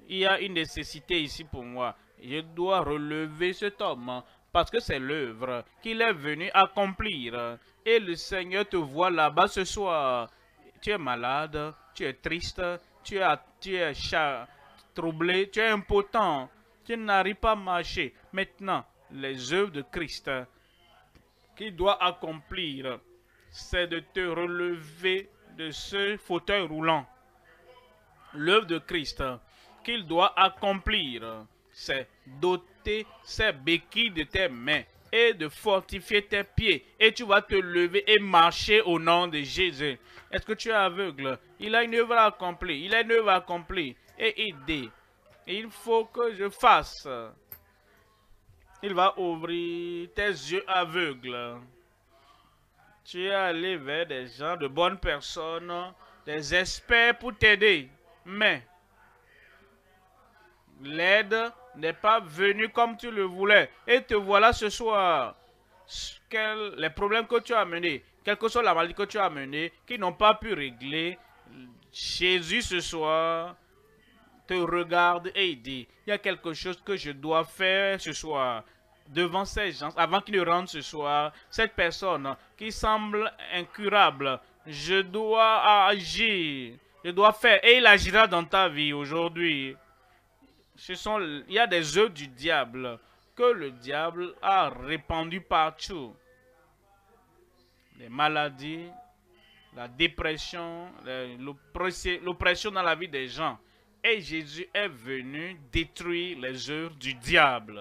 il y a une nécessité ici pour moi. Je dois relever cet homme parce que c'est l'œuvre qu'il est venu accomplir. Et le Seigneur te voit là-bas ce soir. Tu es malade, tu es triste, tu es troublé, tu es impotent, tu n'arrives pas à marcher. Maintenant, les œuvres de Christ qu'il doit accomplir, c'est de te relever de ce fauteuil roulant. L'œuvre de Christ qu'il doit accomplir, c'est d'ôter ses béquilles de tes mains et de fortifier tes pieds. Et tu vas te lever et marcher au nom de Jésus. Est-ce que tu es aveugle? Il a une œuvre à accomplir. Il a une œuvre à accomplir et aider. Il faut que je fasse. Il va ouvrir tes yeux aveugles. Tu es allé vers des gens, de bonnes personnes, des experts pour t'aider. Mais l'aide n'est pas venue comme tu le voulais. Et te voilà ce soir. Les problèmes que tu as amenés, quelle que soit la maladie que tu as amenée, qui n'ont pas pu régler, Jésus ce soir te regarde et il dit, il y a quelque chose que je dois faire ce soir. Devant ces gens, avant qu'ils ne rentrent ce soir, cette personne qui semble incurable, je dois agir, je dois faire, et il agira dans ta vie aujourd'hui. Il y a des œuvres du diable que le diable a répandues partout. Les maladies, la dépression, l'oppression dans la vie des gens. Et Jésus est venu détruire les œuvres du diable.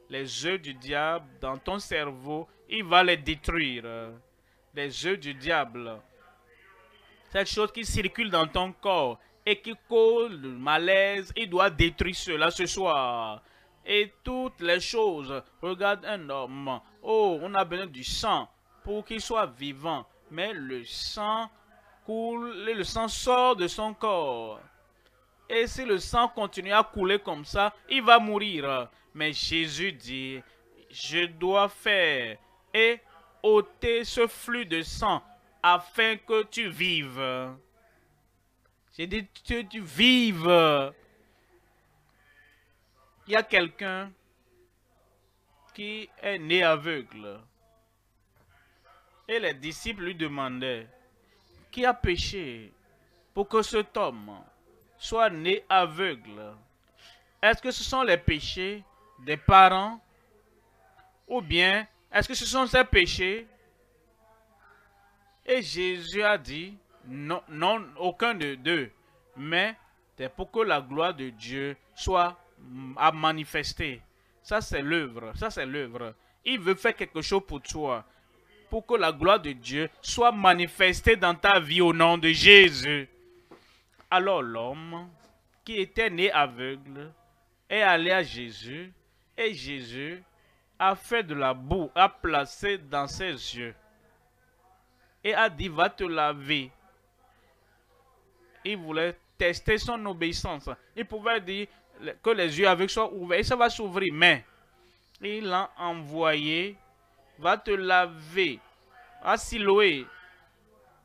Les œuvres du diable dans ton cerveau, il va les détruire. Les œuvres du diable. Cette chose qui circule dans ton corps et qui cause le malaise, il doit détruire cela ce soir. Et toutes les choses, regarde un homme, oh, on a besoin du sang pour qu'il soit vivant. Mais le sang coule et le sang sort de son corps. Et si le sang continue à couler comme ça, il va mourir. Mais Jésus dit, je dois faire et ôter ce flux de sang afin que tu vives. J'ai dit que tu vives. Il y a quelqu'un qui est né aveugle. Et les disciples lui demandaient, qui a péché pour que cet homme soit né aveugle? Est-ce que ce sont les péchés des parents? Ou bien, est-ce que ce sont ses péchés? Et Jésus a dit, non, non, aucun de deux. Mais c'est pour que la gloire de Dieu soit à manifester. Ça, c'est l'œuvre. Ça, c'est l'œuvre. Il veut faire quelque chose pour toi. Pour que la gloire de Dieu soit manifestée dans ta vie au nom de Jésus. Alors l'homme qui était né aveugle est allé à Jésus. Et Jésus a fait de la boue, a placé dans ses yeux. Et a dit, va te laver. Il voulait tester son obéissance. Il pouvait dire que les yeux aveugles soient ouverts et ça va s'ouvrir. Mais il l'a envoyé, va te laver à Siloé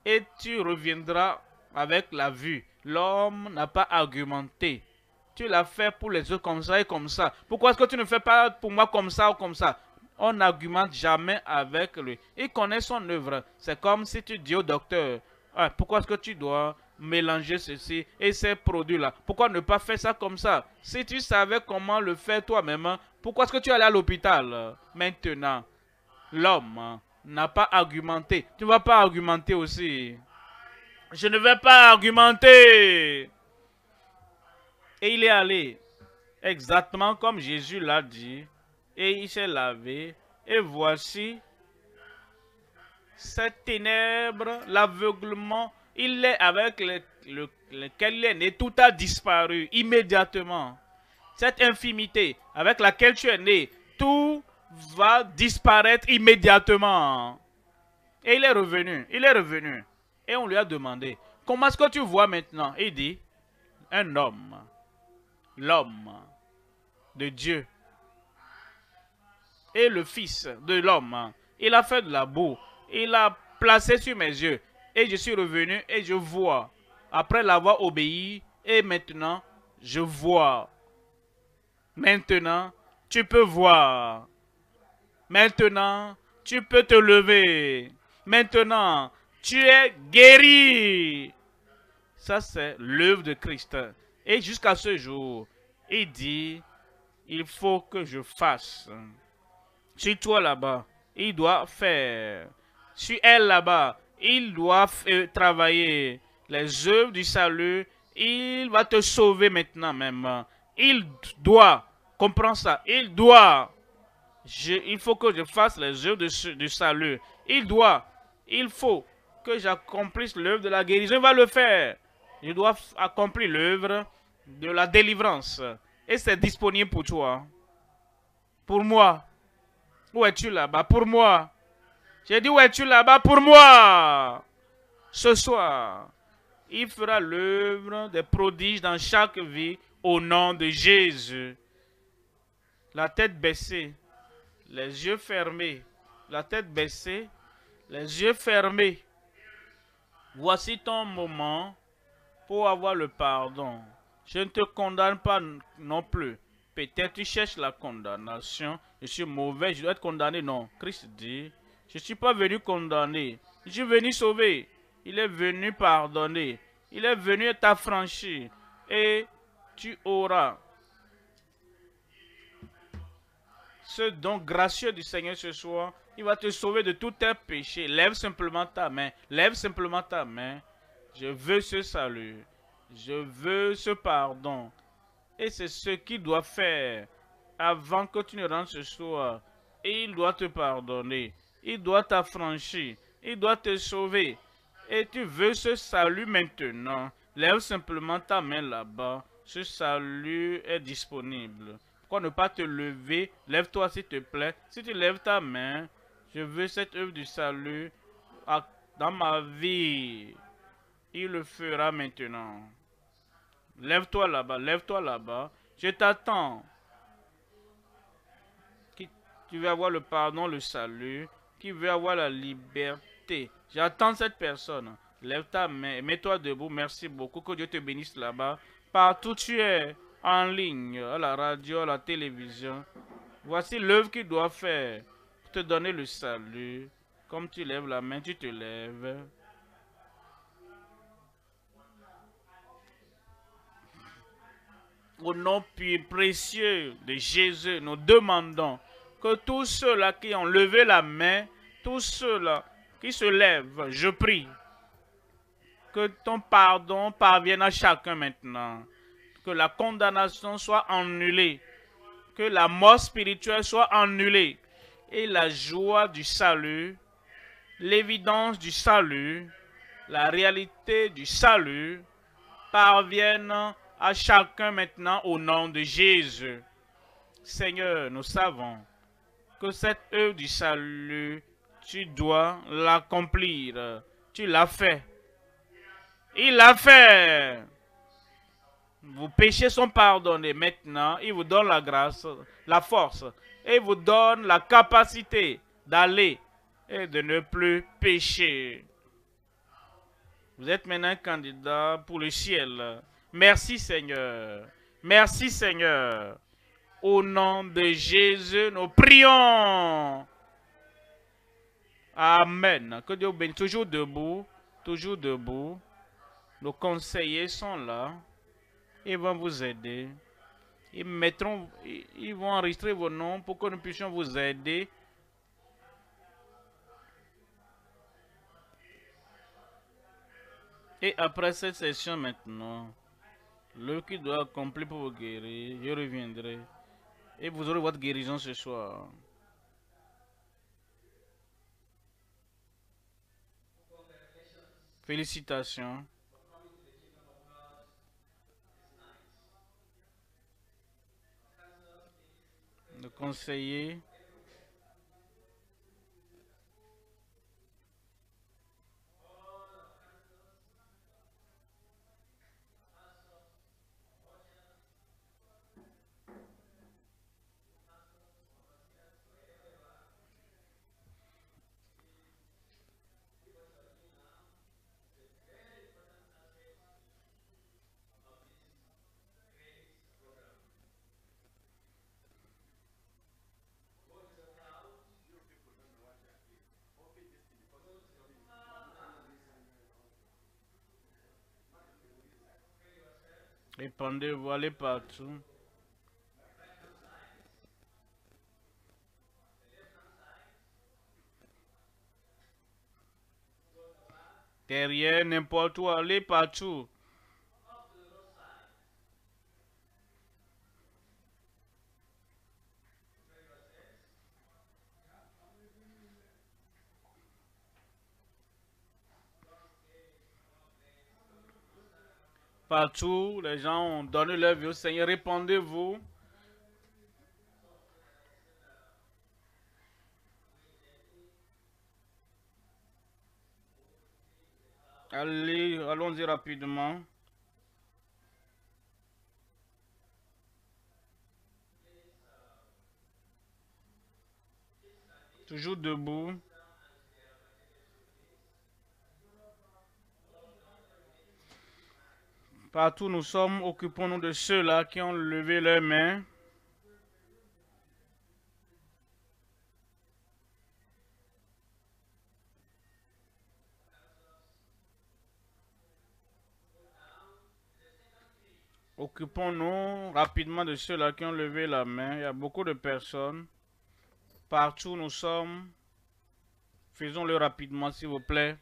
et tu reviendras avec la vue. L'homme n'a pas argumenté. Tu l'as fait pour les autres comme ça et comme ça. Pourquoi est-ce que tu ne fais pas pour moi comme ça ou comme ça? On n'argumente jamais avec lui. Il connaît son œuvre. C'est comme si tu dis au docteur, ah, pourquoi est-ce que tu dois mélanger ceci et ces produits-là. Pourquoi ne pas faire ça comme ça? Si tu savais comment le faire toi-même, pourquoi est-ce que tu allais à l'hôpital? Maintenant, l'homme n'a pas argumenté. Tu ne vas pas argumenter aussi. Je ne vais pas argumenter. Et il est allé exactement comme Jésus l'a dit. Et il s'est lavé. Et voici cette ténèbre, l'aveuglement, il est avec lequel il est né, tout a disparu immédiatement. Cette infimité avec laquelle tu es né, tout va disparaître immédiatement. Et il est revenu, Et on lui a demandé, comment est-ce que tu vois maintenant? Il dit, un homme, l'homme de Dieu et le fils de l'homme. Il a fait de la boue, il a placé sur mes yeux et je suis revenu et je vois. Après l'avoir obéi et maintenant, je vois. Maintenant, tu peux voir. Maintenant, tu peux te lever. Maintenant, tu es guéri. Ça, c'est l'œuvre de Christ. Et jusqu'à ce jour, il dit, il faut que je fasse. Sur toi là-bas, il doit faire. Sur elle là-bas, il doit travailler. Les œuvres du salut, il va te sauver maintenant même. Il doit, comprends ça, il doit. Il faut que je fasse les œuvres du salut. Il faut que j'accomplisse l'œuvre de la guérison. Il va le faire. Je dois accomplir l'œuvre de la délivrance. Et c'est disponible pour toi. Pour moi. Où es-tu là-bas? Pour moi. J'ai dit, où es-tu là-bas? Pour moi. Ce soir, il fera l'œuvre des prodiges dans chaque vie au nom de Jésus. La tête baissée, les yeux fermés. La tête baissée, les yeux fermés. Voici ton moment pour avoir le pardon. Je ne te condamne pas non plus. Peut-être tu cherches la condamnation. Je suis mauvais, je dois être condamné. Non, Christ dit, je ne suis pas venu condamner. Je suis venu sauver. Il est venu pardonner. Il est venu t'affranchir. Et tu auras ce don gracieux du Seigneur ce soir. Il va te sauver de tous tes péchés. Lève simplement ta main. Lève simplement ta main. Je veux ce salut. Je veux ce pardon. Et c'est ce qu'il doit faire avant que tu ne rentres ce soir. Et il doit te pardonner. Il doit t'affranchir. Il doit te sauver. Et tu veux ce salut maintenant. Lève simplement ta main là-bas. Ce salut est disponible. Pourquoi ne pas te lever? Lève-toi s'il te plaît. Si tu lèves ta main, je veux cette œuvre du salut dans ma vie. Il le fera maintenant. Lève-toi là-bas, lève-toi là-bas. Je t'attends. Tu veux avoir le pardon, le salut. Qui veut avoir la liberté. J'attends cette personne. Lève ta main et mets-toi debout. Merci beaucoup. Que Dieu te bénisse là-bas. Partout tu es en ligne, à la radio, à la télévision. Voici l'œuvre qu'il doit faire pour te donner le salut. Comme tu lèves la main, tu te lèves. Au nom précieux de Jésus, nous demandons que tous ceux-là qui ont levé la main, tous ceux-là qui se lèvent, je prie que ton pardon parvienne à chacun maintenant. Que la condamnation soit annulée. Que la mort spirituelle soit annulée. Et la joie du salut, l'évidence du salut, la réalité du salut parviennent à chacun maintenant au nom de Jésus. Seigneur, nous savons que cette œuvre du salut, tu dois l'accomplir. Tu l'as fait. Il l'a fait. Vos péchés sont pardonnés maintenant. Il vous donne la grâce, la force. Et il vous donne la capacité d'aller et de ne plus pécher. Vous êtes maintenant candidat pour le ciel. Merci Seigneur. Merci Seigneur. Au nom de Jésus, nous prions. Amen. Que Dieu vous bénisse. Toujours debout. Toujours debout. nos conseillers sont là. Ils vont vous aider. Ils vont enregistrer vos noms pour que nous puissions vous aider. Et après cette session maintenant, le qui doit accomplir pour vous guérir, je reviendrai. Et vous aurez votre guérison ce soir. Félicitations. Le conseiller. Répandez-vous, allez partout. Derrière, n'importe où, allez partout. Partout, les gens ont donné leur vie au Seigneur. Répandez-vous. Allez, allons-y rapidement. Toujours debout. Partout nous sommes, occupons-nous de ceux-là qui ont levé leurs mains. Occupons-nous rapidement de ceux-là qui ont levé la main. Il y a beaucoup de personnes. Partout nous sommes. Faisons-le rapidement, s'il vous plaît.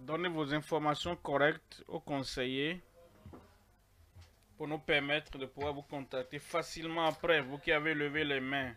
Donnez vos informations correctes aux conseillers pour nous permettre de pouvoir vous contacter facilement après, vous qui avez levé les mains.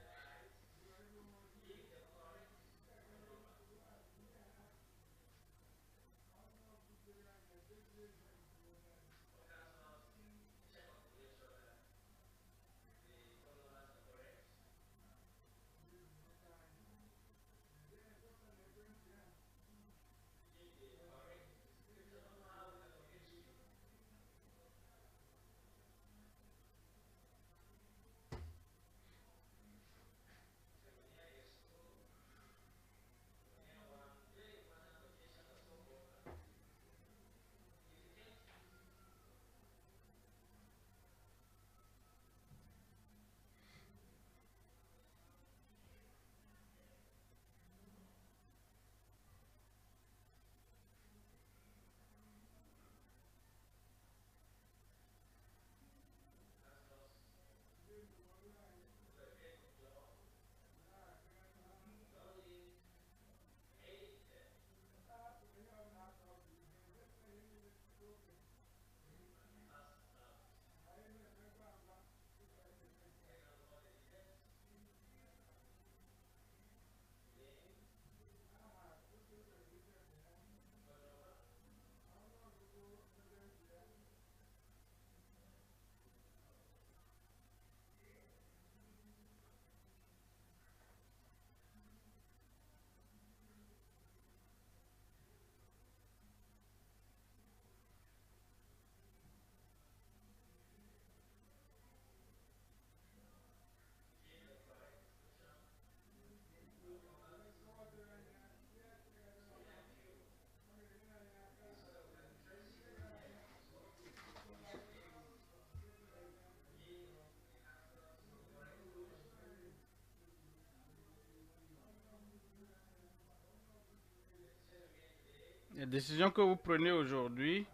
La décision que vous prenez aujourd'hui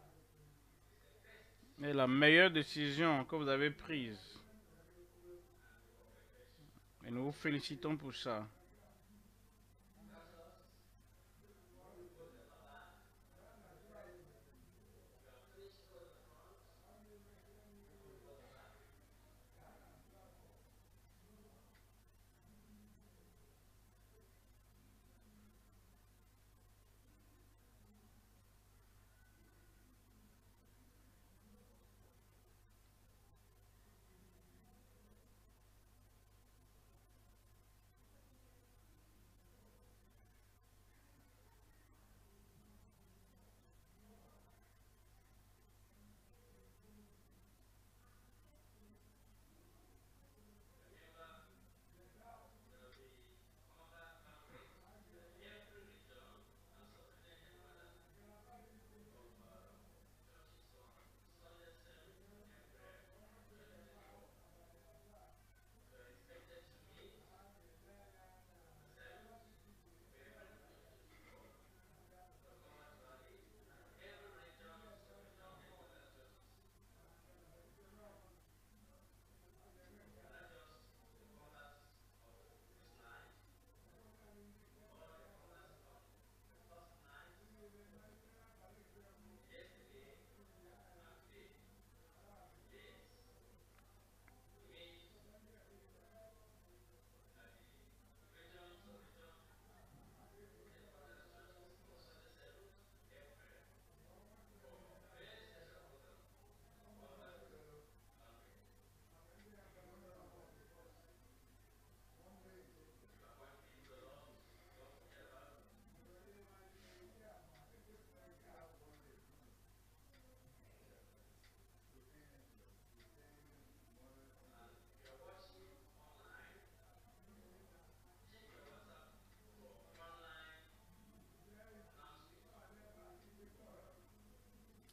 est la meilleure décision que vous avez prise. Et nous vous félicitons pour ça.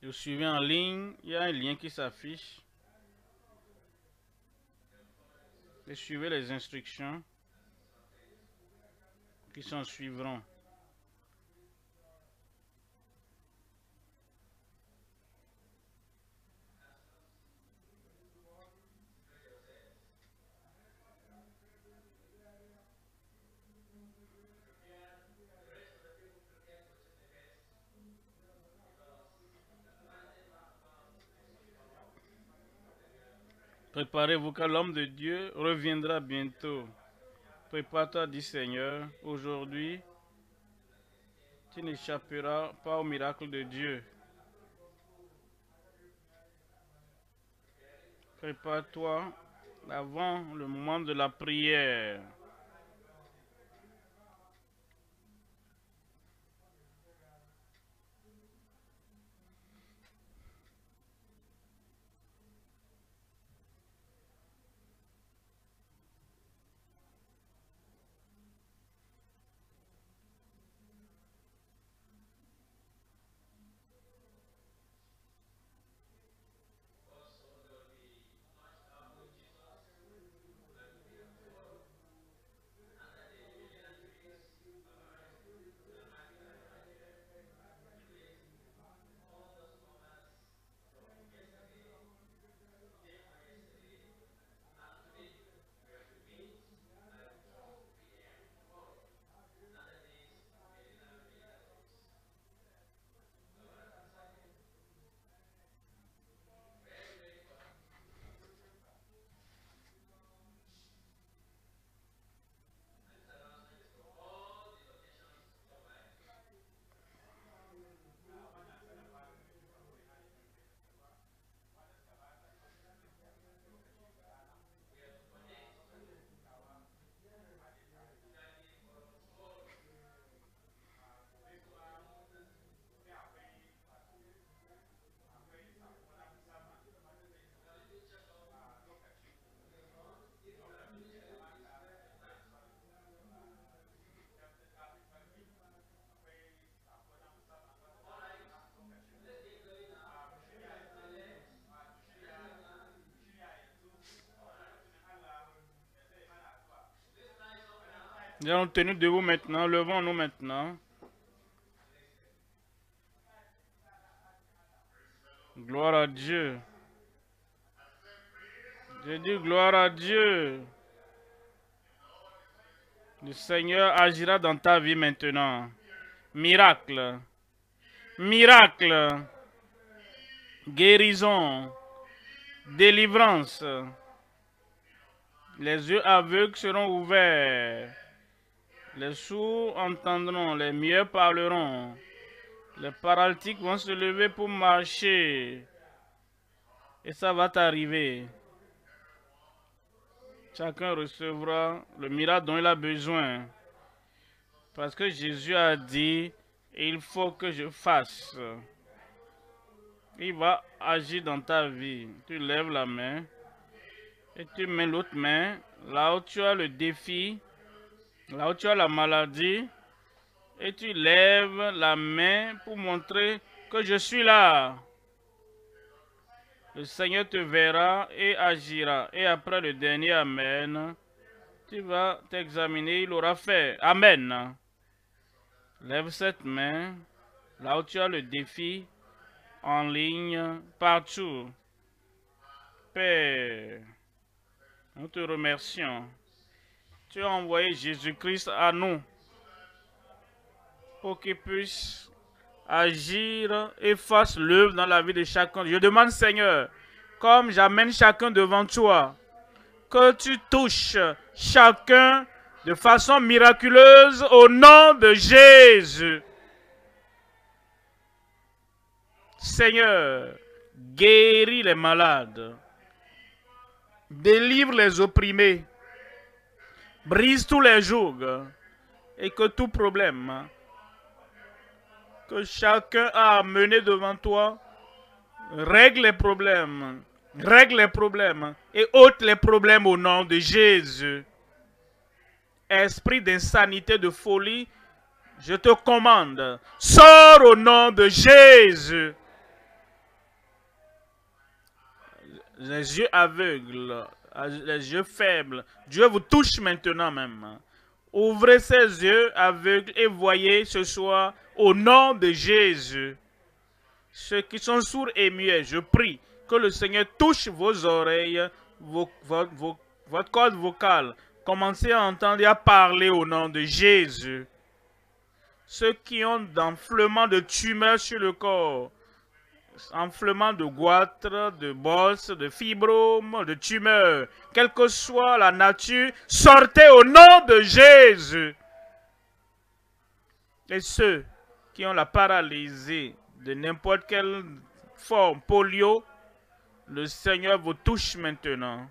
Vous suivez en ligne, il y a un lien qui s'affiche. Et suivez les instructions qui s'en suivront. Préparez-vous car l'homme de Dieu reviendra bientôt. Prépare-toi, dit Seigneur. Aujourd'hui, tu n'échapperas pas au miracle de Dieu. Prépare-toi avant le moment de la prière. Nous allons tenir debout maintenant, levons-nous maintenant. Gloire à Dieu. Je dis gloire à Dieu. Le Seigneur agira dans ta vie maintenant. Miracle. Miracle. Guérison. Délivrance. Les yeux aveugles seront ouverts. Les sourds entendront. Les muets parleront. Les paralytiques vont se lever pour marcher. Et ça va t'arriver. Chacun recevra le miracle dont il a besoin. Parce que Jésus a dit, il faut que je fasse. Il va agir dans ta vie. Tu lèves la main et tu mets l'autre main là où tu as le défi, là où tu as la maladie. Et tu lèves la main pour montrer que je suis là. Le Seigneur te verra et agira. Et après le dernier Amen, tu vas t'examiner, il aura fait. Amen. Lève cette main, là où tu as le défi, en ligne, partout. Père, nous te remercions. Tu as envoyé Jésus-Christ à nous pour qu'il puisse agir et fasse l'œuvre dans la vie de chacun. Je demande, Seigneur, comme j'amène chacun devant toi, que tu touches chacun de façon miraculeuse au nom de Jésus. Seigneur, guéris les malades, délivre les opprimés, brise tous les jougs et que tout problème que chacun a amené devant toi, règle les problèmes et ôte les problèmes au nom de Jésus. Esprit d'insanité, de folie, je te commande, sors au nom de Jésus. Les yeux aveugles, les yeux faibles, Dieu vous touche maintenant même. Ouvrez ses yeux aveugles et voyez ce soir au nom de Jésus. Ceux qui sont sourds et muets, je prie que le Seigneur touche vos oreilles, votre corde vocale. Commencez à entendre et à parler au nom de Jésus. Ceux qui ont d'enflement de tumeurs sur le corps, enflement de goitre, de bosse, de fibrome, de tumeur, quelle que soit la nature, sortez au nom de Jésus. Et ceux qui ont la paralysie de n'importe quelle forme, polio, le Seigneur vous touche maintenant.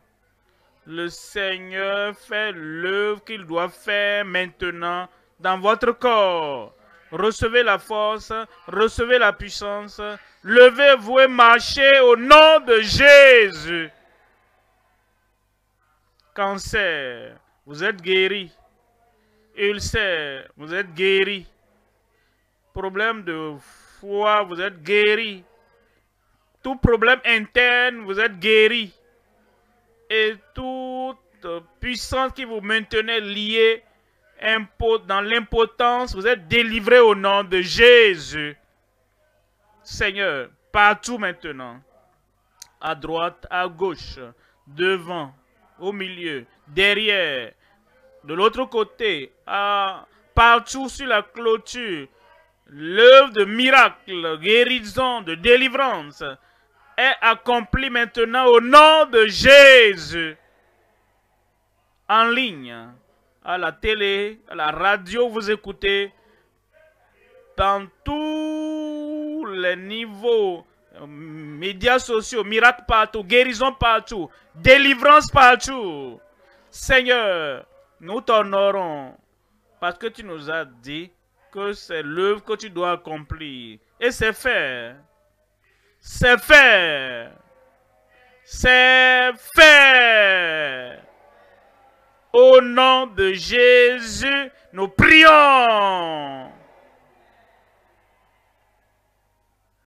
Le Seigneur fait l'œuvre qu'il doit faire maintenant dans votre corps. Recevez la force, recevez la puissance. Levez-vous et marchez au nom de Jésus. Cancer, vous êtes guéri. Ulcère, vous êtes guéri. Problème de foie, vous êtes guéri. Tout problème interne, vous êtes guéri. Et toute puissance qui vous maintenait lié dans l'impotence, vous êtes délivré au nom de Jésus. Seigneur, partout maintenant, à droite, à gauche, devant, au milieu, derrière, de l'autre côté, partout sur la clôture, l'œuvre de miracle, guérison, de délivrance est accomplie maintenant au nom de Jésus. En ligne, à la télé, à la radio, vous écoutez, dans tous les niveaux, médias sociaux, miracles partout, guérison partout, délivrance partout. Seigneur, nous t'honorons parce que tu nous as dit que c'est l'œuvre que tu dois accomplir. Et c'est fait. C'est fait. C'est fait. Au nom de Jésus, nous prions.